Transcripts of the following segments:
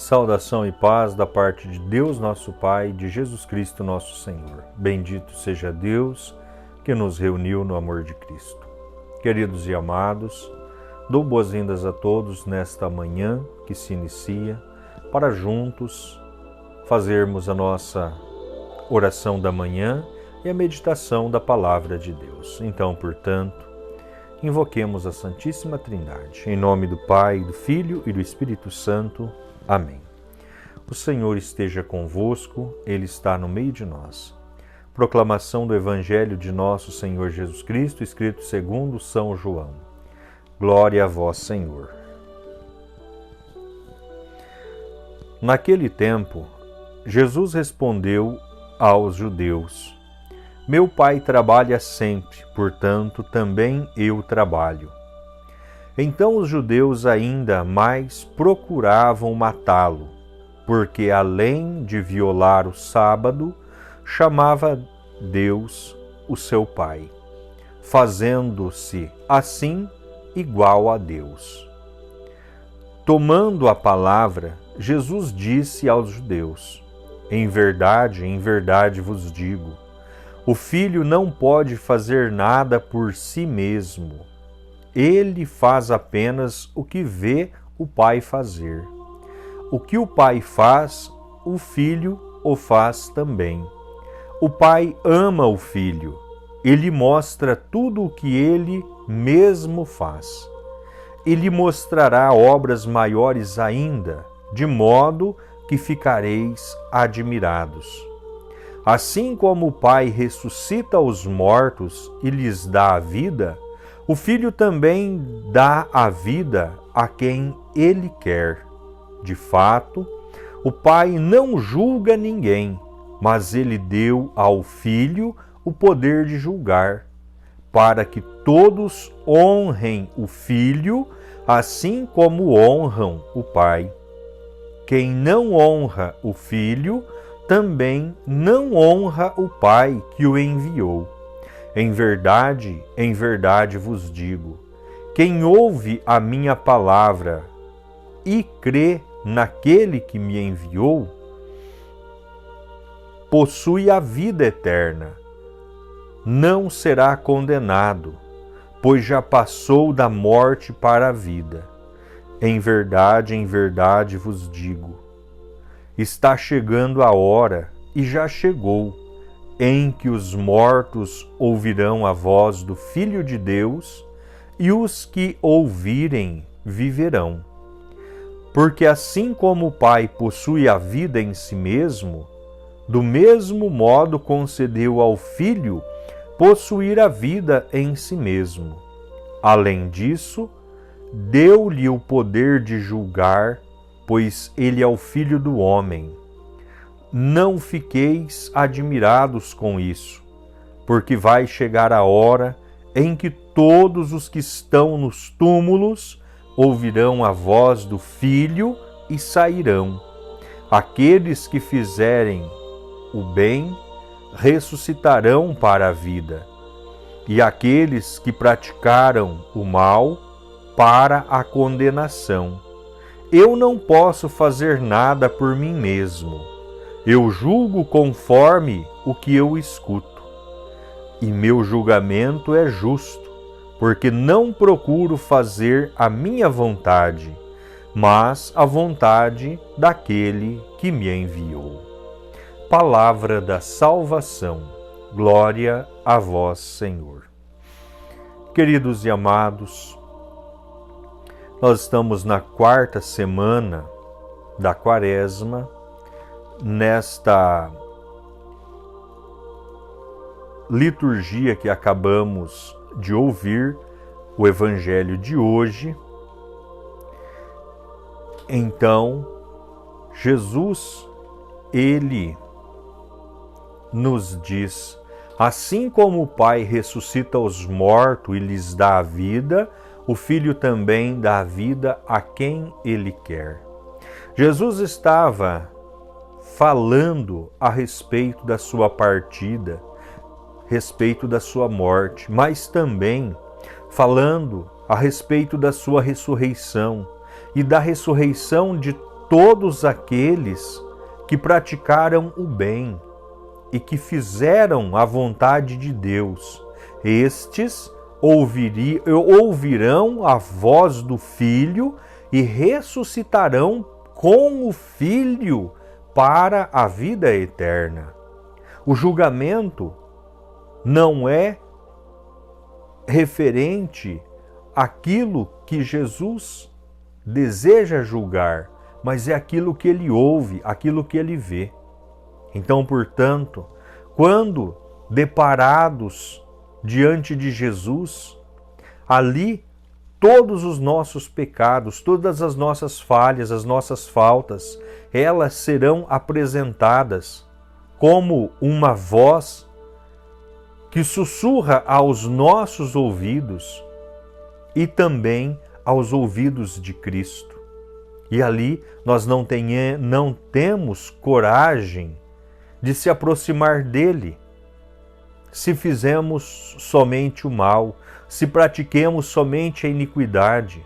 Saudação e paz da parte de Deus nosso Pai e de Jesus Cristo nosso Senhor. Bendito seja Deus que nos reuniu no amor de Cristo. Queridos e amados, dou boas-vindas a todos nesta manhã que se inicia para juntos fazermos a nossa oração da manhã e a meditação da Palavra de Deus. Então, portanto, invoquemos a Santíssima Trindade. Em nome do Pai, do Filho e do Espírito Santo. Amém. O Senhor esteja convosco, Ele está no meio de nós. Proclamação do Evangelho de nosso Senhor Jesus Cristo, escrito segundo São João. Glória a vós, Senhor. Naquele tempo, Jesus respondeu aos judeus: Meu Pai trabalha sempre, portanto, também eu trabalho. Então os judeus ainda mais procuravam matá-lo, porque além de violar o sábado, chamava Deus o seu Pai, fazendo-se assim igual a Deus. Tomando a palavra, Jesus disse aos judeus: em verdade vos digo, o Filho não pode fazer nada por si mesmo. Ele faz apenas o que vê o Pai fazer. O que o Pai faz, o Filho o faz também. O Pai ama o Filho. Ele mostra tudo o que ele mesmo faz. Ele mostrará obras maiores ainda, de modo que ficareis admirados. Assim como o Pai ressuscita os mortos e lhes dá a vida, o Filho também dá a vida a quem Ele quer. De fato, o Pai não julga ninguém, mas Ele deu ao Filho o poder de julgar, para que todos honrem o Filho, assim como honram o Pai. Quem não honra o Filho, também não honra o Pai que o enviou. Em verdade vos digo, quem ouve a minha palavra e crê naquele que me enviou, possui a vida eterna. Não será condenado, pois já passou da morte para a vida. Em verdade vos digo, está chegando a hora, e já chegou, em que os mortos ouvirão a voz do Filho de Deus, e os que ouvirem viverão. Porque assim como o Pai possui a vida em si mesmo, do mesmo modo concedeu ao Filho possuir a vida em si mesmo. Além disso, deu-lhe o poder de julgar, pois ele é o Filho do homem. Não fiqueis admirados com isso, porque vai chegar a hora em que todos os que estão nos túmulos ouvirão a voz do Filho e sairão. Aqueles que fizerem o bem ressuscitarão para a vida, e aqueles que praticaram o mal para a condenação. Eu não posso fazer nada por mim mesmo. Eu julgo conforme o que eu escuto, e meu julgamento é justo, porque não procuro fazer a minha vontade, mas a vontade daquele que me enviou. Palavra da salvação. Glória a vós, Senhor. Queridos e amados, nós estamos na 4ª semana da Quaresma, nesta liturgia que acabamos de ouvir, o Evangelho de hoje. Então, Jesus, Ele nos diz, assim como o Pai ressuscita os mortos e lhes dá a vida, o Filho também dá a vida a quem Ele quer. Jesus estava falando a respeito da sua partida, respeito da sua morte, mas também falando a respeito da sua ressurreição e da ressurreição de todos aqueles que praticaram o bem e que fizeram a vontade de Deus. Estes ouvirão a voz do Filho e ressuscitarão com o Filho para a vida eterna. O julgamento não é referente àquilo que Jesus deseja julgar, mas é aquilo que ele ouve, aquilo que ele vê. Então, portanto, quando deparados diante de Jesus, ali todos os nossos pecados, todas as nossas falhas, as nossas faltas, elas serão apresentadas como uma voz que sussurra aos nossos ouvidos e também aos ouvidos de Cristo. E ali nós não temos coragem de se aproximar dele, se fizemos somente o mal, se pratiquemos somente a iniquidade,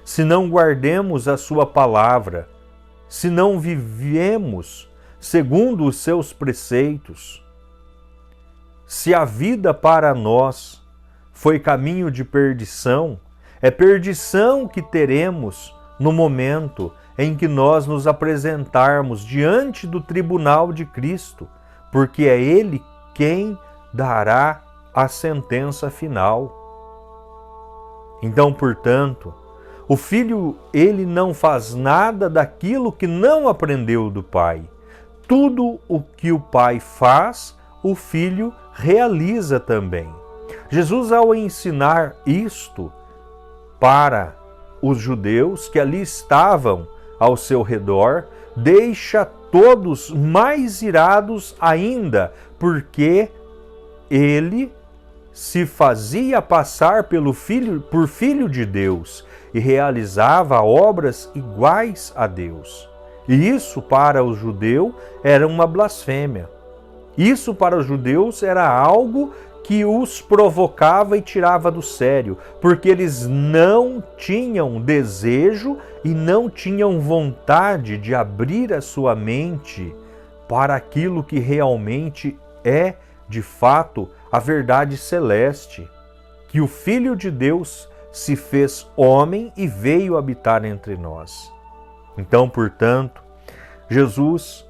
se não guardemos a sua palavra, se não vivemos segundo os seus preceitos, se a vida para nós foi caminho de perdição, é perdição que teremos no momento em que nós nos apresentarmos diante do tribunal de Cristo, porque é Ele quem dará a sentença final. Então, portanto, o Filho, ele não faz nada daquilo que não aprendeu do Pai. Tudo o que o Pai faz, o Filho realiza também. Jesus, ao ensinar isto para os judeus que ali estavam ao seu redor, deixa todos mais irados ainda, porque ele se fazia passar por filho de Deus e realizava obras iguais a Deus. E isso para o judeu era uma blasfêmia. Isso para os judeus era algo que os provocava e tirava do sério, porque eles não tinham desejo e não tinham vontade de abrir a sua mente para aquilo que realmente é, de fato, a verdade celeste, que o Filho de Deus se fez homem e veio habitar entre nós. Então, portanto, Jesus,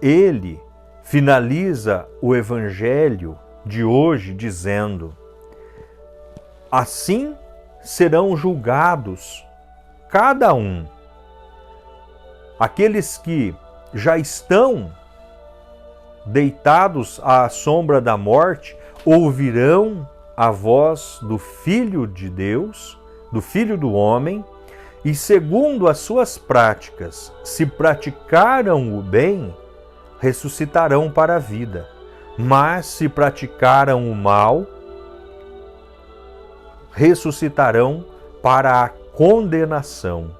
ele finaliza o Evangelho de hoje dizendo: assim serão julgados cada um. Aqueles que já estão deitados à sombra da morte ouvirão a voz do Filho de Deus, do Filho do Homem, e segundo as suas práticas, se praticaram o bem, ressuscitarão para a vida. Mas se praticaram o mal, ressuscitarão para a condenação.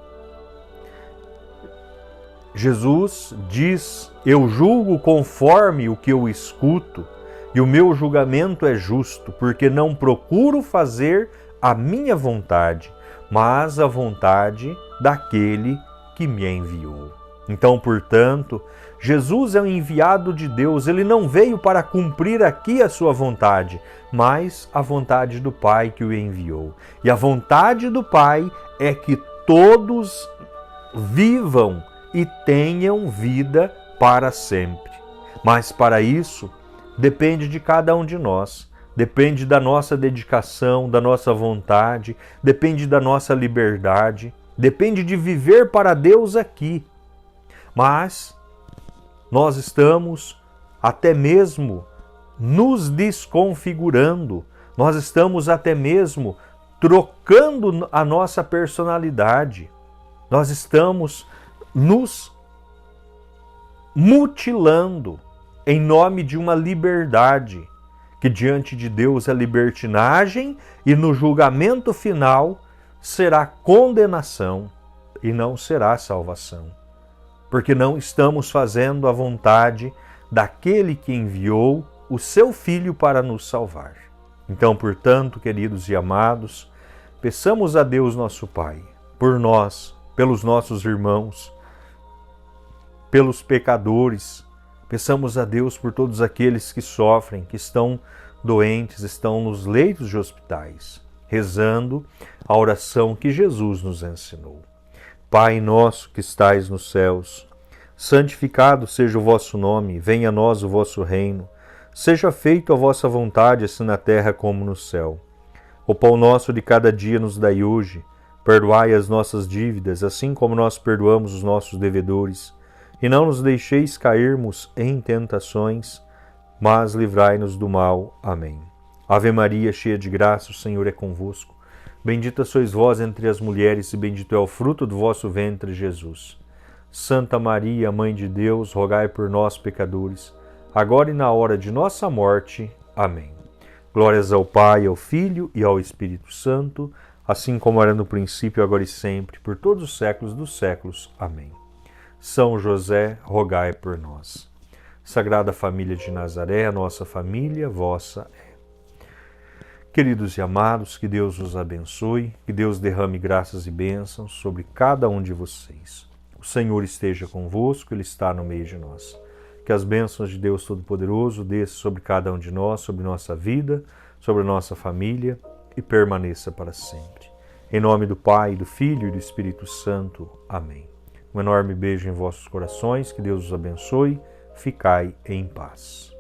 Jesus diz: eu julgo conforme o que eu escuto, e o meu julgamento é justo, porque não procuro fazer a minha vontade, mas a vontade daquele que me enviou. Então, portanto, Jesus é o enviado de Deus, ele não veio para cumprir aqui a sua vontade, mas a vontade do Pai que o enviou. E a vontade do Pai é que todos vivam e tenham vida para sempre. Mas para isso, depende de cada um de nós, depende da nossa dedicação, da nossa vontade, depende da nossa liberdade, depende de viver para Deus aqui. Mas nós estamos até mesmo nos desconfigurando, nós estamos até mesmo trocando a nossa personalidade, nós estamos nos mutilando em nome de uma liberdade, que diante de Deus é libertinagem e no julgamento final será condenação e não será salvação. Porque não estamos fazendo a vontade daquele que enviou o seu Filho para nos salvar. Então, portanto, queridos e amados, peçamos a Deus nosso Pai, por nós, pelos nossos irmãos, pelos pecadores. Peçamos a Deus por todos aqueles que sofrem, que estão doentes, estão nos leitos de hospitais, rezando a oração que Jesus nos ensinou. Pai nosso que estais nos céus, santificado seja o vosso nome, venha a nós o vosso reino, seja feita a vossa vontade, assim na terra como no céu. O pão nosso de cada dia nos dai hoje, perdoai as nossas dívidas, assim como nós perdoamos os nossos devedores, e não nos deixeis cairmos em tentações, mas livrai-nos do mal. Amém. Ave Maria, cheia de graça, o Senhor é convosco. Bendita sois vós entre as mulheres, e bendito é o fruto do vosso ventre, Jesus. Santa Maria, Mãe de Deus, rogai por nós, pecadores, agora e na hora de nossa morte. Amém. Glórias ao Pai, ao Filho e ao Espírito Santo, assim como era no princípio, agora e sempre, por todos os séculos dos séculos. Amém. São José, rogai por nós. Sagrada Família de Nazaré, a nossa família, vossa é. Queridos e amados, que Deus os abençoe, que Deus derrame graças e bênçãos sobre cada um de vocês. O Senhor esteja convosco, Ele está no meio de nós. Que as bênçãos de Deus Todo-Poderoso desçam sobre cada um de nós, sobre nossa vida, sobre a nossa família e permaneça para sempre. Em nome do Pai, do Filho e do Espírito Santo. Amém. Um enorme beijo em vossos corações, que Deus os abençoe. Ficai em paz.